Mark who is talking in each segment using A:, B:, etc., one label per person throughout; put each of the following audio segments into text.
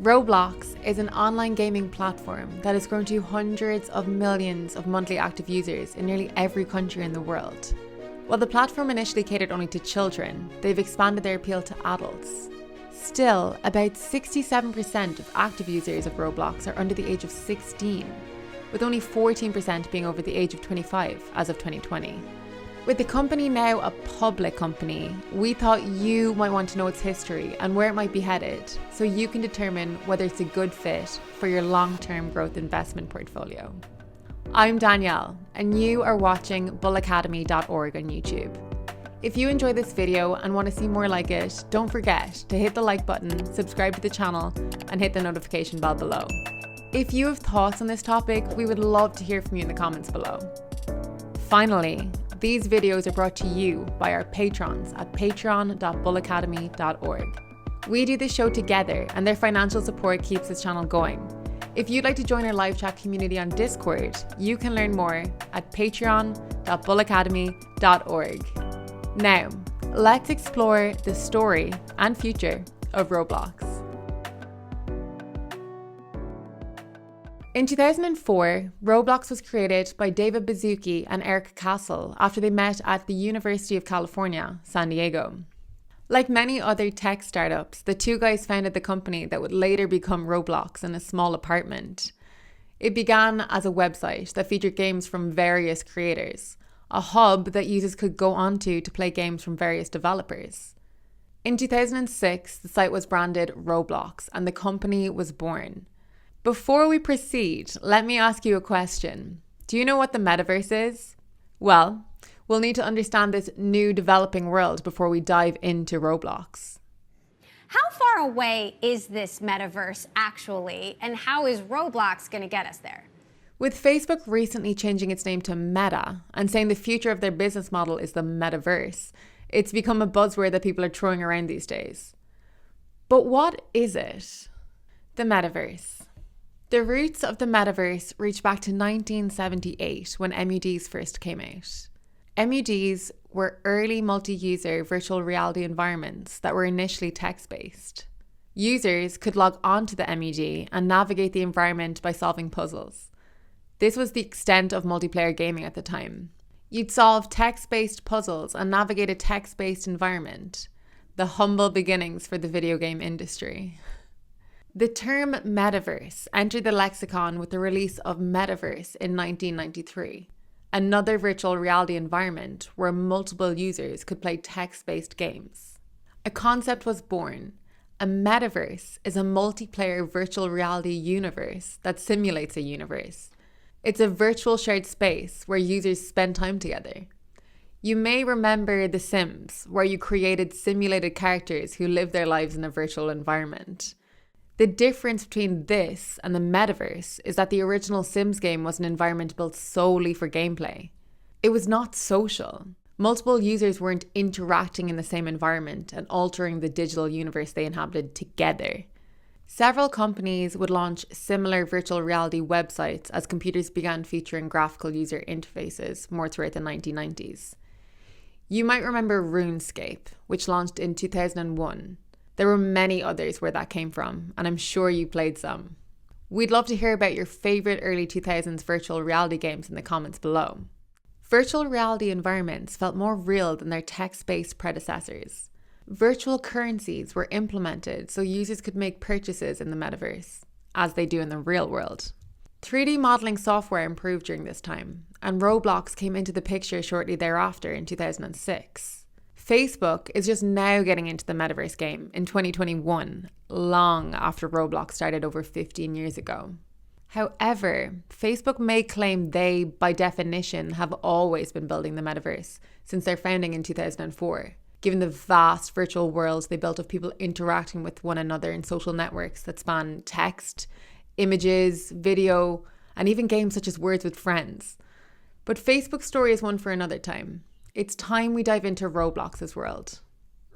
A: Roblox is an online gaming platform that has grown to hundreds of millions of monthly active users in nearly every country in the world. While the platform initially catered only to children, they've expanded their appeal to adults. Still, about 67% of active users of Roblox are under the age of 16, with only 14% being over the age of 25 as of 2020. With the company now a public company, we thought you might want to know its history and where it might be headed, so you can determine whether it's a good fit for your long-term growth investment portfolio. I'm Danielle, and you are watching bullacademy.org on YouTube. If you enjoyed this video and want to see more like it, don't forget to hit the like button, subscribe to the channel, and hit the notification bell below. If you have thoughts on this topic, we would love to hear from you in the comments below. Finally, these videos are brought to you by our patrons at patreon.bullacademy.org. We do this show together, and their financial support keeps this channel going. If you'd like to join our live chat community on Discord, you can learn more at patreon.bullacademy.org. Now, let's explore the story and future of Roblox. In 2004, Roblox was created by David Baszucki and Eric Castle after they met at the University of California, San Diego. Like many other tech startups, the two guys founded the company that would later become Roblox in a small apartment. It began as a website that featured games from various creators, a hub that users could go onto to play games from various developers. In 2006, the site was branded Roblox and the company was born. Before we proceed, let me ask you a question. Do you know what the Metaverse is? Well, we'll need to understand this new developing world before we dive into Roblox.
B: How far away is this Metaverse actually, and how is Roblox going to get us there?
A: With Facebook recently changing its name to Meta and saying the future of their business model is the Metaverse, it's become a buzzword that people are throwing around these days. But what is it? The Metaverse. The roots of the Metaverse reach back to 1978 when MUDs first came out. MUDs were early multi-user virtual reality environments that were initially text-based. Users could log onto the MUD and navigate the environment by solving puzzles. This was the extent of multiplayer gaming at the time. You'd solve text-based puzzles and navigate a text-based environment. The humble beginnings for the video game industry. The term Metaverse entered the lexicon with the release of Metaverse in 1993, another virtual reality environment where multiple users could play text-based games. A concept was born. A metaverse is a multiplayer virtual reality universe that simulates a universe. It's a virtual shared space where users spend time together. You may remember The Sims, where you created simulated characters who live their lives in a virtual environment. The difference between this and the Metaverse is that the original Sims game was an environment built solely for gameplay. It was not social. Multiple users weren't interacting in the same environment and altering the digital universe they inhabited together. Several companies would launch similar virtual reality websites as computers began featuring graphical user interfaces more throughout the 1990s. You might remember RuneScape, which launched in 2001. There were many others where that came from, and I'm sure you played some. We'd love to hear about your favorite early 2000s virtual reality games in the comments below. Virtual reality environments felt more real than their text-based predecessors. Virtual currencies were implemented so users could make purchases in the metaverse, as they do in the real world. 3D modeling software improved during this time, and Roblox came into the picture shortly thereafter in 2006. Facebook is just now getting into the metaverse game in 2021, long after Roblox started over 15 years ago. However, Facebook may claim they, by definition, have always been building the metaverse since their founding in 2004, given the vast virtual worlds they built of people interacting with one another in social networks that span text, images, video, and even games such as Words with Friends. But Facebook's story is one for another time. It's time we dive into Roblox's world.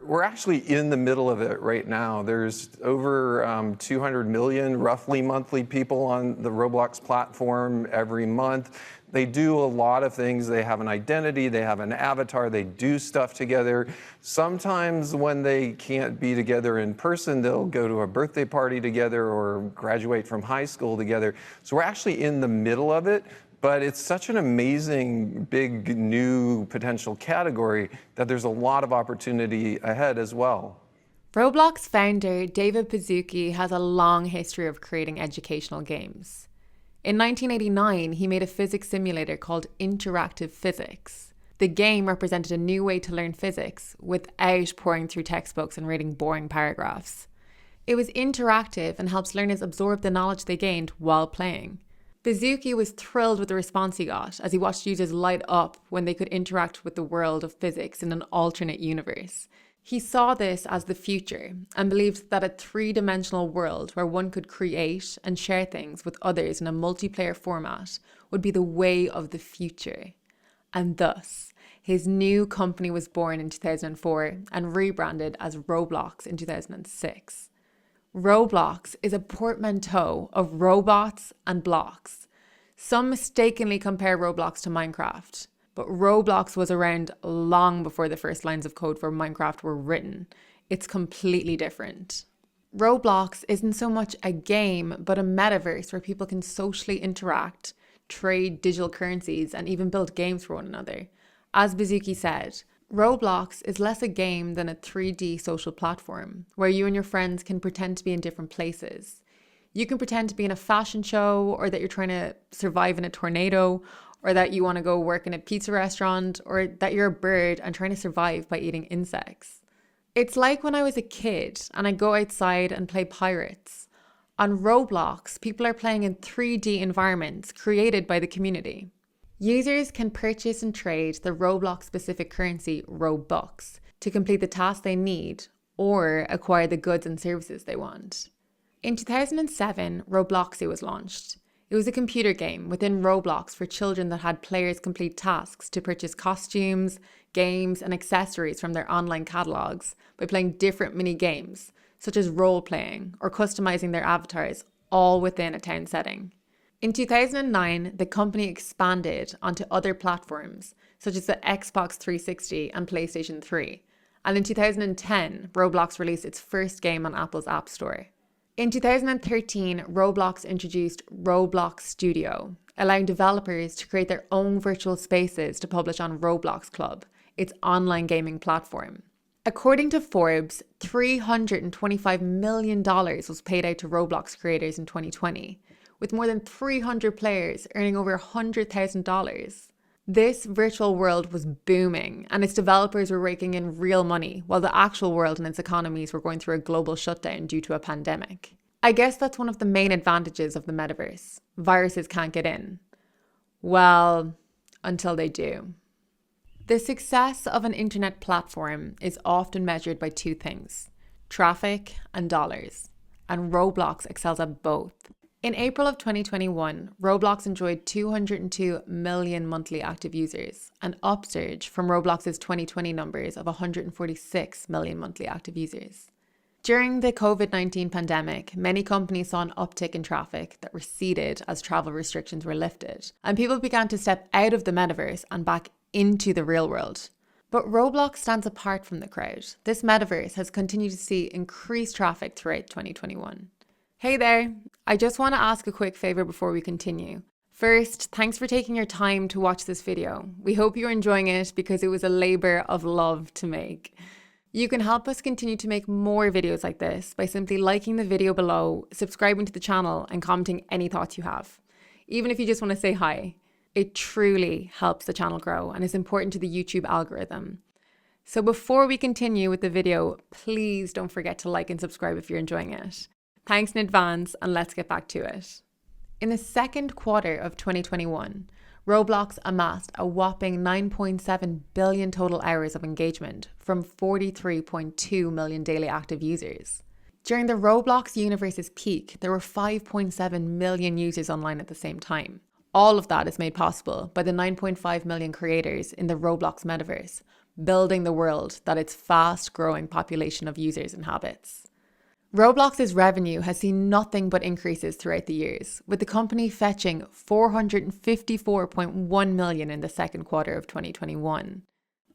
C: We're actually in the middle of it right now. There's over 200 million, roughly, monthly people on the Roblox platform every month. They do a lot of things. They have an identity, they have an avatar, they do stuff together. Sometimes when they can't be together in person, they'll go to a birthday party together or graduate from high school together. So we're actually in the middle of it. But it's such an amazing, big, new potential category that there's a lot of opportunity ahead as well.
A: Roblox founder David Baszucki has a long history of creating educational games. In 1989, he made a physics simulator called Interactive Physics. The game represented a new way to learn physics without pouring through textbooks and reading boring paragraphs. It was interactive and helps learners absorb the knowledge they gained while playing. Baszucki was thrilled with the response he got as he watched users light up when they could interact with the world of physics in an alternate universe. He saw this as the future and believed that a three-dimensional world where one could create and share things with others in a multiplayer format would be the way of the future. And thus, his new company was born in 2004 and rebranded as Roblox in 2006. Roblox is a portmanteau of robots and blocks. Some mistakenly compare Roblox to Minecraft, but Roblox was around long before the first lines of code for Minecraft were written. It's completely different. Roblox isn't so much a game, but a metaverse where people can socially interact, trade digital currencies, and even build games for one another. As Baszucki said, Roblox is less a game than a 3D social platform where you and your friends can pretend to be in different places. You can pretend to be in a fashion show, or that you're trying to survive in a tornado, or that you want to go work in a pizza restaurant, or that you're a bird and trying to survive by eating insects. It's like when I was a kid and I go outside and play pirates. On Roblox, people are playing in 3D environments created by the community. Users can purchase and trade the Roblox-specific currency Robux to complete the tasks they need or acquire the goods and services they want. In 2007, Robloxia was launched. It was a computer game within Roblox for children that had players complete tasks to purchase costumes, games, and accessories from their online catalogs by playing different mini games, such as role-playing or customizing their avatars, all within a town setting. In 2009, the company expanded onto other platforms, such as the Xbox 360 and PlayStation 3. And in 2010, Roblox released its first game on Apple's App Store. In 2013, Roblox introduced Roblox Studio, allowing developers to create their own virtual spaces to publish on Roblox Club, its online gaming platform. According to Forbes, $325 million was paid out to Roblox creators in 2020. With more than 300 players earning over $100,000. This virtual world was booming, and its developers were raking in real money, while the actual world and its economies were going through a global shutdown due to a pandemic. I guess that's one of the main advantages of the metaverse. Viruses can't get in. Well, until they do. The success of an internet platform is often measured by two things: traffic and dollars, and Roblox excels at both. In April of 2021, Roblox enjoyed 202 million monthly active users, an upsurge from Roblox's 2020 numbers of 146 million monthly active users. During the COVID-19 pandemic, many companies saw an uptick in traffic that receded as travel restrictions were lifted, and people began to step out of the metaverse and back into the real world. But Roblox stands apart from the crowd. This metaverse has continued to see increased traffic throughout 2021. Hey there, I just want to ask a quick favor before we continue. First, thanks for taking your time to watch this video. We hope you're enjoying it because it was a labor of love to make. You can help us continue to make more videos like this by simply liking the video below, subscribing to the channel, and commenting any thoughts you have. Even if you just want to say hi, it truly helps the channel grow and is important to the YouTube algorithm. So before we continue with the video, please don't forget to like and subscribe if you're enjoying it. Thanks in advance, and let's get back to it. In the second quarter of 2021, Roblox amassed a whopping 9.7 billion total hours of engagement from 43.2 million daily active users. During the Roblox universe's peak, there were 5.7 million users online at the same time. All of that is made possible by the 9.5 million creators in the Roblox metaverse, building the world that its fast-growing population of users inhabits. Roblox's revenue has seen nothing but increases throughout the years, with the company fetching $454.1 million in the second quarter of 2021.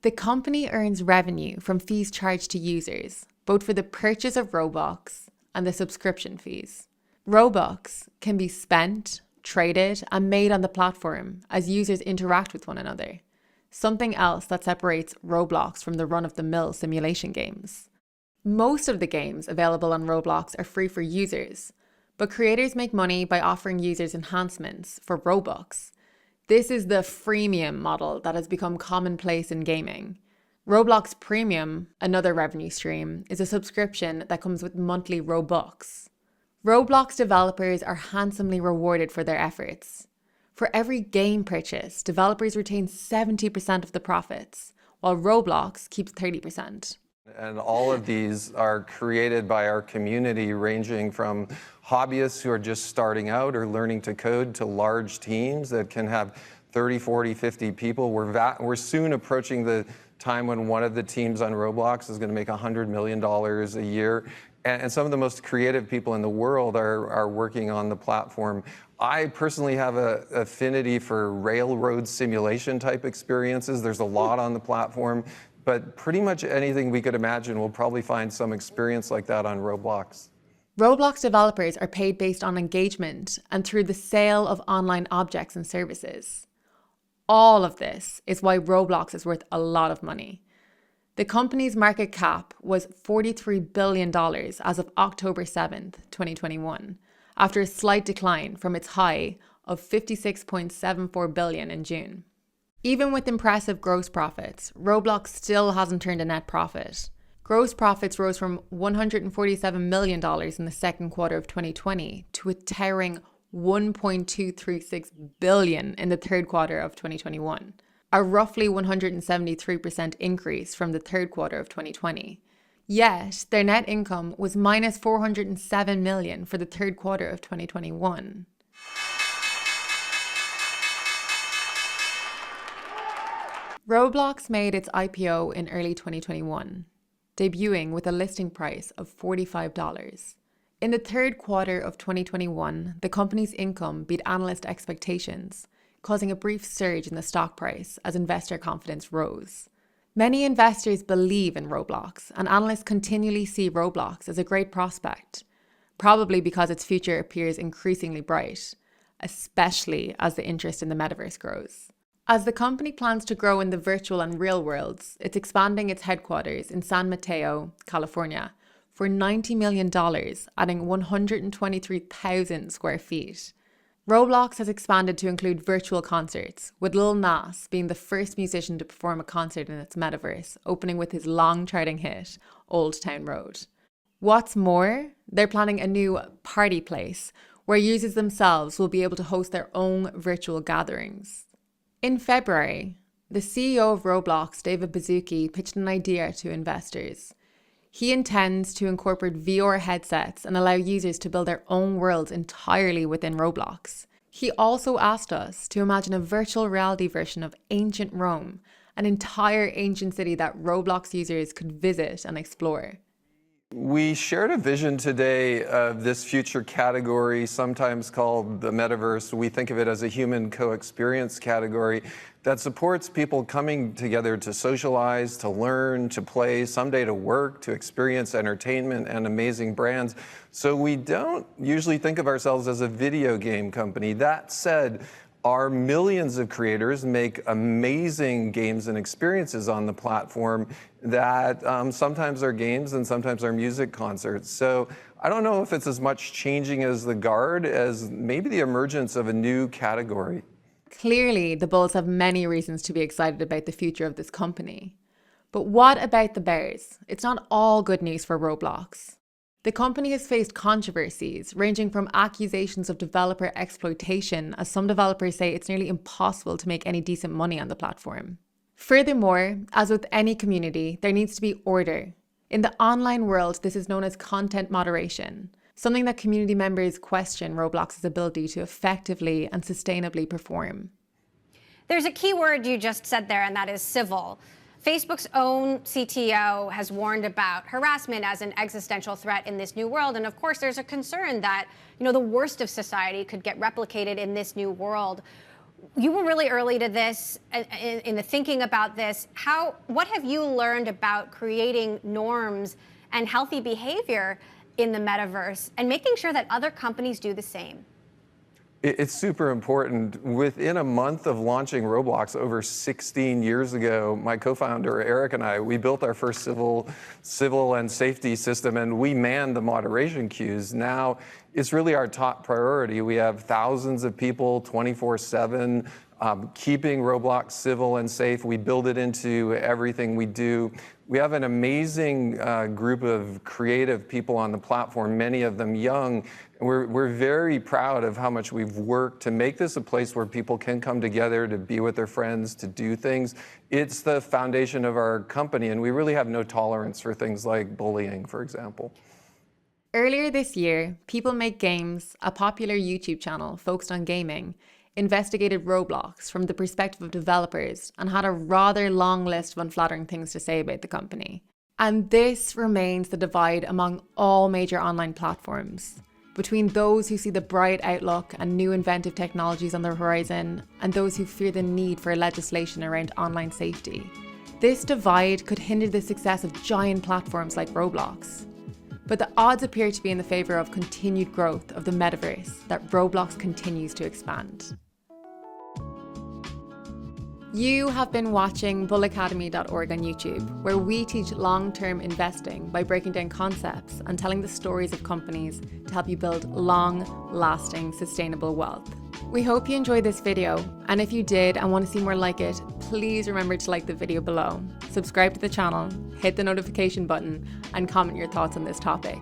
A: The company earns revenue from fees charged to users, both for the purchase of Robux and the subscription fees. Robux can be spent, traded, and made on the platform as users interact with one another, something else that separates Roblox from the run-of-the-mill simulation games. Most of the games available on Roblox are free for users, but creators make money by offering users enhancements for Robux. This is the freemium model that has become commonplace in gaming. Roblox Premium, another revenue stream, is a subscription that comes with monthly Robux. Roblox developers are handsomely rewarded for their efforts. For every game purchase, developers retain 70% of the profits, while Roblox keeps 30%.
C: And all of these are created by our community, ranging from hobbyists who are just starting out or learning to code to large teams that can have 30, 40, 50 people. We're soon approaching the time when one of the teams on Roblox is going to make $100 million a year. And some of the most creative people in the world are working on the platform. I personally have an affinity for railroad simulation type experiences. There's a lot on the platform, but pretty much anything we could imagine, we'll probably find some experience like that on Roblox.
A: Roblox developers are paid based on engagement and through the sale of online objects and services. All of this is why Roblox is worth a lot of money. The company's market cap was $43 billion as of October 7th, 2021, after a slight decline from its high of $56.74 billion in June. Even with impressive gross profits, Roblox still hasn't turned a net profit. Gross profits rose from $147 million in the second quarter of 2020 to a towering $1.236 billion in the third quarter of 2021. A roughly 173% increase from the third quarter of 2020. Yet, their net income was minus $407 million for the third quarter of 2021. Roblox made its IPO in early 2021, debuting with a listing price of $45. In the third quarter of 2021, the company's income beat analyst expectations, causing a brief surge in the stock price as investor confidence rose. Many investors believe in Roblox, and analysts continually see Roblox as a great prospect, probably because its future appears increasingly bright, especially as the interest in the metaverse grows. As the company plans to grow in the virtual and real worlds, it's expanding its headquarters in San Mateo, California, for $90 million, adding 123,000 square feet. Roblox has expanded to include virtual concerts, with Lil Nas being the first musician to perform a concert in its metaverse, opening with his long-charting hit, Old Town Road. What's more, they're planning a new party place, where users themselves will be able to host their own virtual gatherings. In February, the CEO of Roblox, David Baszucki, pitched an idea to investors. He intends to incorporate VR headsets and allow users to build their own worlds entirely within Roblox. He also asked us to imagine a virtual reality version of ancient Rome, an entire ancient city that Roblox users could visit and explore.
C: We shared a vision today of this future category, sometimes called the Metaverse. We think of it as a human co-experience category that supports people coming together to socialize, to learn, to play, someday to work, to experience entertainment and amazing brands. So we don't usually think of ourselves as a video game company. That said, our millions of creators make amazing games and experiences on the platform that sometimes are games and sometimes are music concerts. So I don't know if it's as much changing as the guard as maybe the emergence of a new category.
A: Clearly, the bulls have many reasons to be excited about the future of this company. But what about the bears? It's not all good news for Roblox. The company has faced controversies ranging from accusations of developer exploitation, as some developers say it's nearly impossible to make any decent money on the platform. Furthermore, as with any community, there needs to be order. In the online world, this is known as content moderation, something that community members question Roblox's ability to effectively and sustainably perform.
B: There's a key word you just said there, and that is civil. Facebook's own CTO has warned about harassment as an existential threat in this new world. And of course, there's a concern that, the worst of society could get replicated in this new world. You were really early to this, in the thinking about this. What have you learned about creating norms and healthy behavior in the metaverse and making sure that other companies do the same?
C: It's super important. Within a month of launching Roblox over 16 years ago, my co-founder Eric and I, we built our first civil and safety system, and we manned the moderation queues. Now, it's really our top priority. We have thousands of people 24/7 keeping Roblox civil and safe. We build it into everything we do. We have an amazing group of creative people on the platform, many of them young. We're very proud of how much we've worked to make this a place where people can come together to be with their friends, to do things. It's the foundation of our company, and we really have no tolerance for things like bullying, for example.
A: Earlier this year, People Make Games, a popular YouTube channel focused on gaming, investigated Roblox from the perspective of developers and had a rather long list of unflattering things to say about the company. And this remains the divide among all major online platforms, between those who see the bright outlook and new inventive technologies on the horizon and those who fear the need for legislation around online safety. This divide could hinder the success of giant platforms like Roblox. But the odds appear to be in the favour of continued growth of the metaverse that Roblox continues to expand. You have been watching bullacademy.org on YouTube, where we teach long-term investing by breaking down concepts and telling the stories of companies to help you build long-lasting, sustainable wealth. We hope you enjoyed this video, and if you did and want to see more like it, please remember to like the video below, subscribe to the channel, hit the notification button, and comment your thoughts on this topic.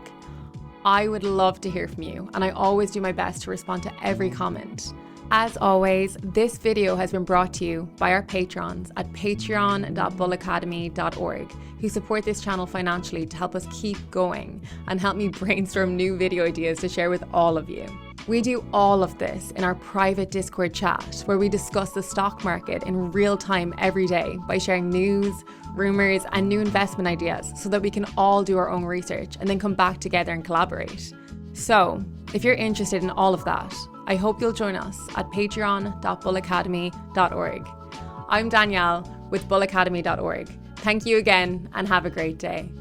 A: I would love to hear from you, and I always do my best to respond to every comment. As always, this video has been brought to you by our patrons at patreon.bullacademy.org, who support this channel financially to help us keep going and help me brainstorm new video ideas to share with all of you. We do all of this in our private Discord chat, where we discuss the stock market in real time every day by sharing news, rumors, and new investment ideas so that we can all do our own research and then come back together and collaborate. So, if you're interested in all of that, I hope you'll join us at patreon.bullacademy.org. I'm Danielle with bullacademy.org. Thank you again and have a great day.